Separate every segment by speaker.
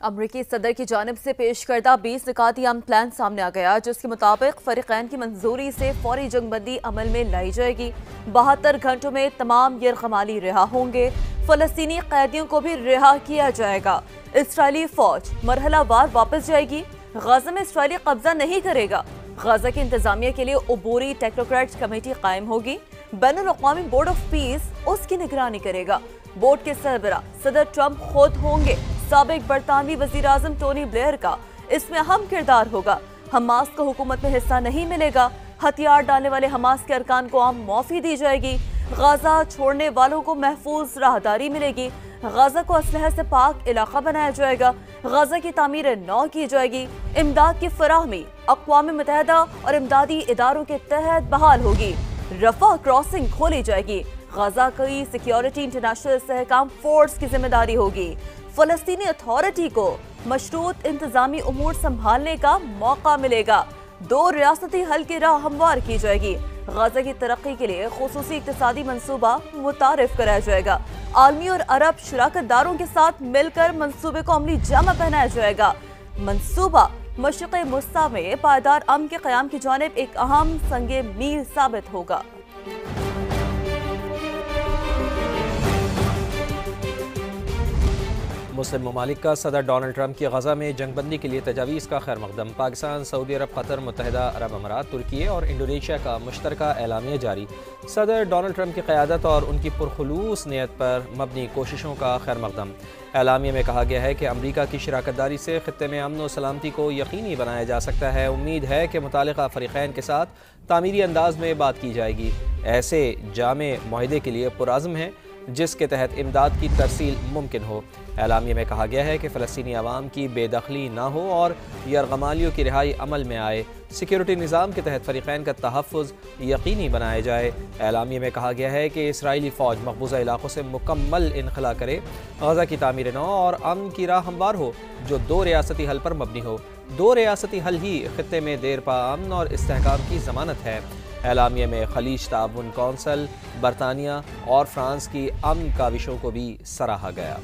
Speaker 1: امریکی صدر کی جانب سے پیش کردہ 20 نکاتی عمل پلان سامنے آ گیا، جس کے مطابق فریقین کی منظوری سے فوری جنگ بندی عمل میں لائی جائے گی۔ 72 گھنٹوں میں تمام یرغمالی رہا ہوں گے۔ فلسطینی قیدیوں کو بھی رہا کیا جائے گا۔ اسرائیلی فوج مرحلہ وار واپس جائے گی۔ غزہ میں اسرائیلی قبضہ نہیں کرے گا۔ غزہ کی انتظامیہ کے لیے عبوری ٹیکنوکریٹ کمیٹی قائم ہوگی۔ بین الاقوامی بورڈ آف پیس اس کی نگرانی کرے گا۔ بورڈ کے سربراہ صدر ٹرمپ خود ہوں گے۔ سابق برطانوی وزیر اعظم ٹونی بلیئر کا اس میں اہم کردار ہوگا۔ حماس کو حکومت میں حصہ نہیں ملے گا۔ ہتھیار ڈالنے والے حماس کے ارکان کو عام معافی دی جائے گی۔ غزہ چھوڑنے والوں کو محفوظ راہداری ملے گی۔ غزہ کو اسلحے سے پاک علاقہ بنایا جائے گا۔ غزہ کی تعمیر نو کی جائے گی۔ امداد کی فراہمی اقوام متحدہ اور امدادی اداروں کے تحت بحال ہوگی۔ رفح کراسنگ کھولی جائے گی۔ غزہ کی سیکیورٹی انٹرنیشنل استحکام فورس کی ذمہ داری ہوگی۔ فلسطینی اتھارٹی کو مشروط انتظامی امور سنبھالنے کا موقع ملے گا۔ 2 ریاستی حل کی راہ ہموار کی جائے گی۔ غزہ کی ترقی کے لیے خصوصی اقتصادی منصوبہ متعارف کرایا جائے گا۔ عالمی اور عرب شراکت داروں کے ساتھ مل کر منصوبے کو عملی جامہ پہنایا جائے گا۔ منصوبہ مشرق وسطیٰ میں پائیدار امن کے قیام کی جانب ایک اہم سنگ میل ثابت ہوگا۔
Speaker 2: مسلم ممالک کا صدر ڈونلڈ ٹرمپ کی غزہ میں جنگ بندی کے لیے تجاویز کا خیر مقدم۔ پاکستان، سعودی عرب، قطر، متحدہ عرب امارات، ترکی اور انڈونیشیا کا مشترکہ اعلامیہ جاری۔ صدر ڈونلڈ ٹرمپ کی قیادت اور ان کی پرخلوص نیت پر مبنی کوششوں کا خیر مقدم۔ اعلامیہ میں کہا گیا ہے کہ امریکہ کی شراکت داری سے خطے میں امن و سلامتی کو یقینی بنایا جا سکتا ہے۔ امید ہے کہ متعلقہ فریقین کے ساتھ تعمیری انداز میں بات کی جائے گی۔ ایسے جامع معاہدے کے لیے پرعزم ہیں جس کے تحت امداد کی ترسیل ممکن ہو۔ اعلامیہ میں کہا گیا ہے کہ فلسطینی عوام کی بے دخلی نہ ہو اور یرغمالیوں کی رہائی عمل میں آئے۔ سیکیورٹی نظام کے تحت فریقین کا تحفظ یقینی بنایا جائے۔ اعلامیہ میں کہا گیا ہے کہ اسرائیلی فوج مقبوضہ علاقوں سے مکمل انخلا کرے۔ غزہ کی تعمیر نو اور امن کی راہ ہموار ہو جو 2 ریاستی حل پر مبنی ہو۔ 2 ریاستی حل ہی خطے میں دیر پا امن اور استحکام کی ضمانت ہے۔ اعلامیہ میں خلیج تعاون کونسل، برطانیہ اور فرانس کی امن کاوشوں کو بھی سراہا گیا۔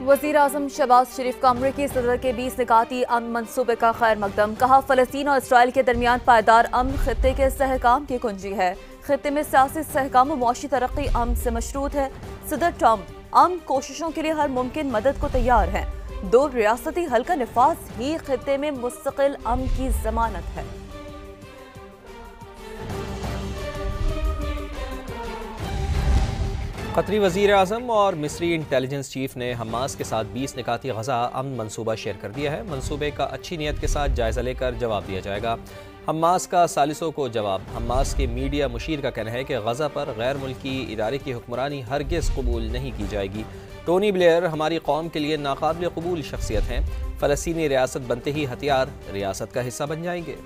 Speaker 1: وزیر اعظم شہباز شریف کا امریکی صدر کے 20 نکاتی امن منصوبے کا خیر مقدم۔ کہا فلسطین اور اسرائیل کے درمیان پائیدار امن خطے کے استحکام کی کنجی ہے۔ خطے میں سیاسی استحکام و معاشی ترقی امن سے مشروط ہے۔ صدر ٹرمپ امن کوششوں کے لیے ہر ممکن مدد کو تیار ہیں۔ 2 ریاستی حل کا نفاذ ہی خطے میں مستقل امن کی ضمانت ہے۔
Speaker 2: قطری وزیر اعظم اور مصری انٹیلیجنس چیف نے حماس کے ساتھ 20 نکاتی غزہ امن منصوبہ شیئر کر دیا ہے۔ منصوبے کا اچھی نیت کے ساتھ جائزہ لے کر جواب دیا جائے گا۔ حماس کا ثالثوں کو جواب۔ حماس کے میڈیا مشیر کا کہنا ہے کہ غزہ پر غیر ملکی ادارے کی حکمرانی ہرگز قبول نہیں کی جائے گی۔ ٹونی بلیئر ہماری قوم کے لیے ناقابل قبول شخصیت ہیں۔ فلسطینی ریاست بنتے ہی ہتھیار ریاست کا حصہ بن جائیں گے۔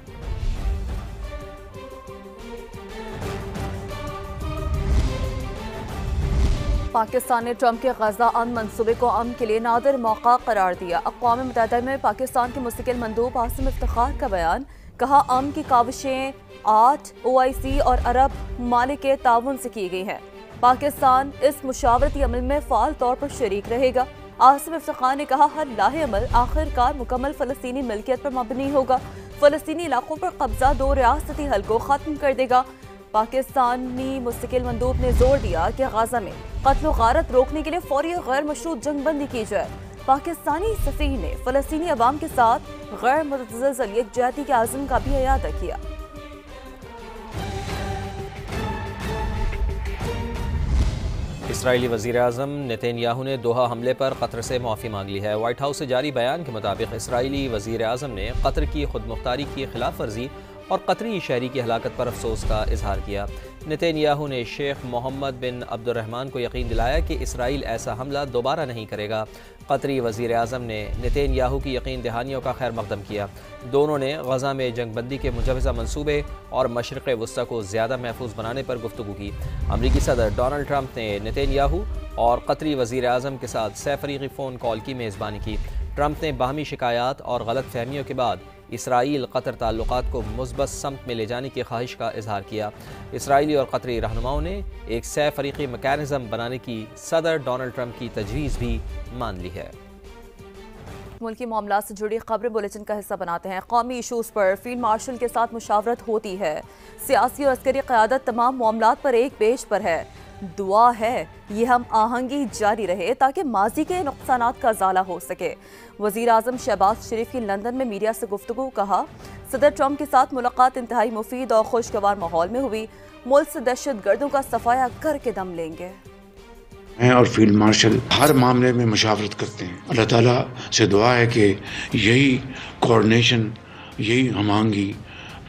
Speaker 1: پاکستان نے ٹرمپ کے غزہ امن منصوبے کو امن کے لیے نادر موقع قرار دیا۔ اقوام متحدہ میں پاکستان کے مستقل مندوب عاصم افتخار کا بیان۔ کہا امن کی کاوشیں 8 OIC اور عرب ممالک کے تعاون سے کی گئی ہیں۔ پاکستان اس مشاورتی عمل میں فعال طور پر شریک رہے گا۔ عاصم افتخار نے کہا ہر لاہ عمل آخر کار مکمل فلسطینی ملکیت پر مبنی ہوگا۔ فلسطینی علاقوں پر قبضہ 2 ریاستی حل کو ختم کر دے گا۔ پاکستانی مستقل مندوب نے زور دیا کہ غزہ میں قتل و غارت روکنے کے لیے فوری غیر مشروط جنگ بندی کی جائے۔ پاکستانی سفیر نے فلسطینی عوام کے ساتھ غیر متزلزل یکجہتی کے عزم کا بھی اعادہ کیا۔
Speaker 2: اسرائیلی وزیر اعظم نتین یاہو نے دوحہ حملے پر قطر سے معافی مانگ لی ہے۔ وائٹ ہاؤس سے جاری بیان کے مطابق اسرائیلی وزیر اعظم نے قطر کی خود مختاری کی خلاف ورزی اور قطری شہری کی ہلاکت پر افسوس کا اظہار کیا۔ نتین یاہو نے شیخ محمد بن عبد الرحمن کو یقین دلایا کہ اسرائیل ایسا حملہ دوبارہ نہیں کرے گا۔ قطری وزیر اعظم نے نتین یاہو کی یقین دہانیوں کا خیر مقدم کیا۔ دونوں نے غزہ میں جنگ بندی کے مجوزہ منصوبے اور مشرق وسطیٰ کو زیادہ محفوظ بنانے پر گفتگو کی۔ امریکی صدر ڈونلڈ ٹرمپ نے نتین یاہو اور قطری وزیر اعظم کے ساتھ سہ فریقی فون کال کی میزبانی کی۔ ٹرمپ نے باہمی شکایات اور غلط فہمیوں کے بعد اسرائیل قطر تعلقات کو مثبت سمت میں لے جانے کی خواہش کا اظہار کیا۔ اسرائیلی اور قطری رہنماؤں نے ایک 6 فریقی میکانزم بنانے کی صدر ڈونلڈ ٹرمپ کی تجویز بھی مان لی ہے۔
Speaker 1: ملکی معاملات سے جڑی خبریں بلیٹن کا حصہ بناتے ہیں۔ قومی ایشوز پر فیلڈ مارشل کے ساتھ مشاورت ہوتی ہے۔ سیاسی اور عسکری قیادت تمام معاملات پر ایک پیج پر ہے۔ دعا ہے یہ ہم آہنگی جاری رہے تاکہ ماضی کے نقصانات کا ازالہ ہو سکے۔ وزیر اعظم شہباز شریف کی لندن میں میڈیا سے گفتگو، کہا صدر ٹرمپ کے ساتھ ملاقات انتہائی مفید اور خوشگوار ماحول میں ہوئی، ملک سے دہشت گردوں کا صفایا کر کے دم لیں گے۔
Speaker 3: میں اور فیلڈ مارشل ہر معاملے میں مشاورت کرتے ہیں۔ اللہ تعالیٰ سے دعا ہے کہ یہی کوآرڈینیشن، یہی ہم آہنگی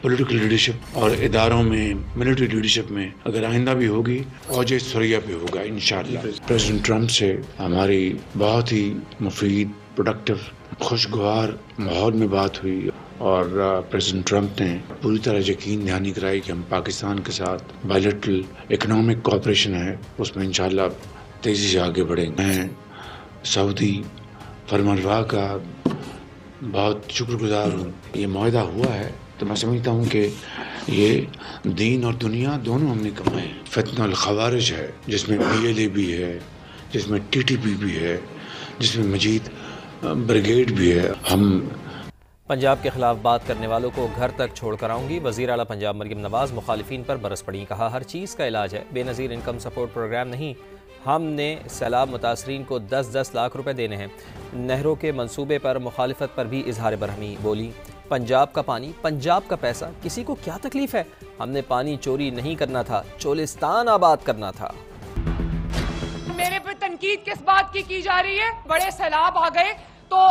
Speaker 3: پولیٹیکل لیڈرشپ اور اداروں میں، ملٹری لیڈرشپ میں اگر آئندہ بھی ہوگی، اوج ثریا پہ ہوگا انشاءاللہ۔ پریزیڈنٹ ٹرمپ سے ہماری بہت ہی مفید، پروڈکٹیو، خوشگوار ماحول میں بات ہوئی اور پریزیڈنٹ ٹرمپ نے پوری طرح یقین دہانی کرائی کہ ہم پاکستان کے ساتھ بائیلیٹرل اکنامک کوآپریشن ہے، اس میں انشاءاللہ تیزی سے آگے بڑھیں گے۔ میں سعودی فرمانروا کا بہت شکر گزار ہوں۔ یہ معاہدہ ہوا ہے تو میں سمجھتا ہوں کہ یہ دین اور دنیا دونوں ہم نے کمائے ہیں۔ فتنہ الخوارج ہے، جس میں PLA بھی ہے، جس میں TTP بھی ہے، جس میں مجید بریگیڈ بھی ہے۔ ہم
Speaker 2: پنجاب کے خلاف بات کرنے والوں کو گھر تک چھوڑ کر آؤں گی، وزیر اعلیٰ پنجاب مریم نواز مخالفین پر برس پڑیں، کہا ہر چیز کا علاج ہے، بے نظیر انکم سپورٹ پروگرام نہیں، ہم نے سیلاب متاثرین کو 10-10 لاکھ روپے دینے ہیں۔ نہروں کے منصوبے پر مخالفت پر بھی اظہار برہمی، بولی پنجاب کا پانی، پنجاب کا پیسہ، کسی کو کیا تکلیف ہے؟ ہم نے پانی چوری نہیں کرنا تھا، چولستان آباد کرنا تھا۔
Speaker 4: میرے پہ تنقید کس بات کی جا رہی ہے؟ بڑے سیلاب آ گئے تو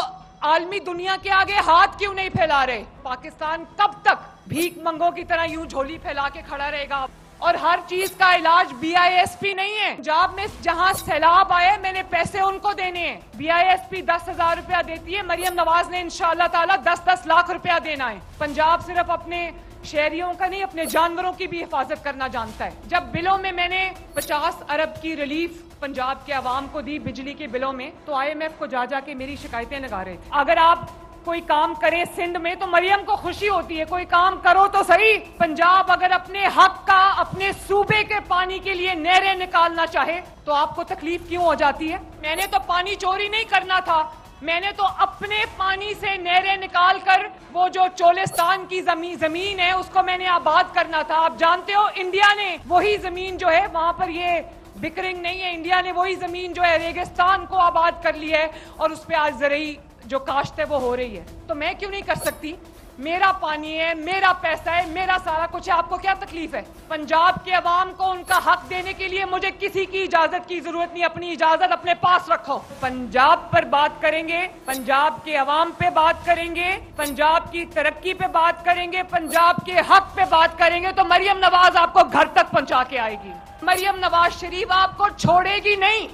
Speaker 4: عالمی دنیا کے آگے ہاتھ کیوں نہیں پھیلا رہے؟ پاکستان کب تک بھیک منگوں کی طرح یوں جھولی پھیلا کے کھڑا رہے گا؟ اور ہر چیز کا علاج BISP نہیں ہے۔ پنجاب میں جہاں سیلاب آئے میں نے پیسے ان کو دینے ہیں۔ BISP 10,000 روپیہ دیتی ہے، مریم نواز نے انشاءاللہ تعالیٰ 10-10 لاکھ روپیہ دینا ہے۔ پنجاب صرف اپنے شہریوں کا نہیں، اپنے جانوروں کی بھی حفاظت کرنا جانتا ہے۔ جب بلوں میں نے 50 ارب کی ریلیف پنجاب کے عوام کو دی بجلی کے بلوں میں، تو IMF کو جا کے میری شکایتیں لگا رہے تھے۔ اگر آپ کوئی کام کرے سندھ میں تو مریم کو خوشی ہوتی ہے، کوئی کام کرو تو صحیح۔ پنجاب اگر اپنے حق کا، اپنے صوبے کے پانی کے لیے نہریں نکالنا چاہے تو آپ کو تکلیف کیوں ہو جاتی ہے؟ میں نے تو پانی چوری نہیں کرنا تھا، میں نے تو اپنے پانی سے نہریں نکال کر وہ جو چولستان کی زمین ہے اس کو میں نے آباد کرنا تھا۔ آپ جانتے ہو انڈیا نے وہی زمین جو ہے، وہاں پر یہ بکرنگ نہیں ہے، انڈیا نے وہی زمین جو ہے ریگستان کو آباد کر لی ہے اور اس پہ آج زرعی جو کاشت ہے وہ ہو رہی ہے۔ تو میں کیوں نہیں کر سکتی؟ میرا پانی ہے، میرا پیسہ ہے، میرا سارا کچھ ہے، آپ کو کیا تکلیف ہے؟ پنجاب کے عوام کو ان کا حق دینے کے لیے مجھے کسی کی اجازت کی ضرورت نہیں، اپنی اجازت اپنے پاس رکھو۔ پنجاب پر بات کریں گے، پنجاب کے عوام پہ بات کریں گے، پنجاب کی ترقی پہ بات کریں گے، پنجاب کے حق پہ بات کریں گے تو مریم نواز آپ کو گھر تک پہنچا کے آئے گی۔ مریم نواز شریف آپ کو چھوڑے گی نہیں۔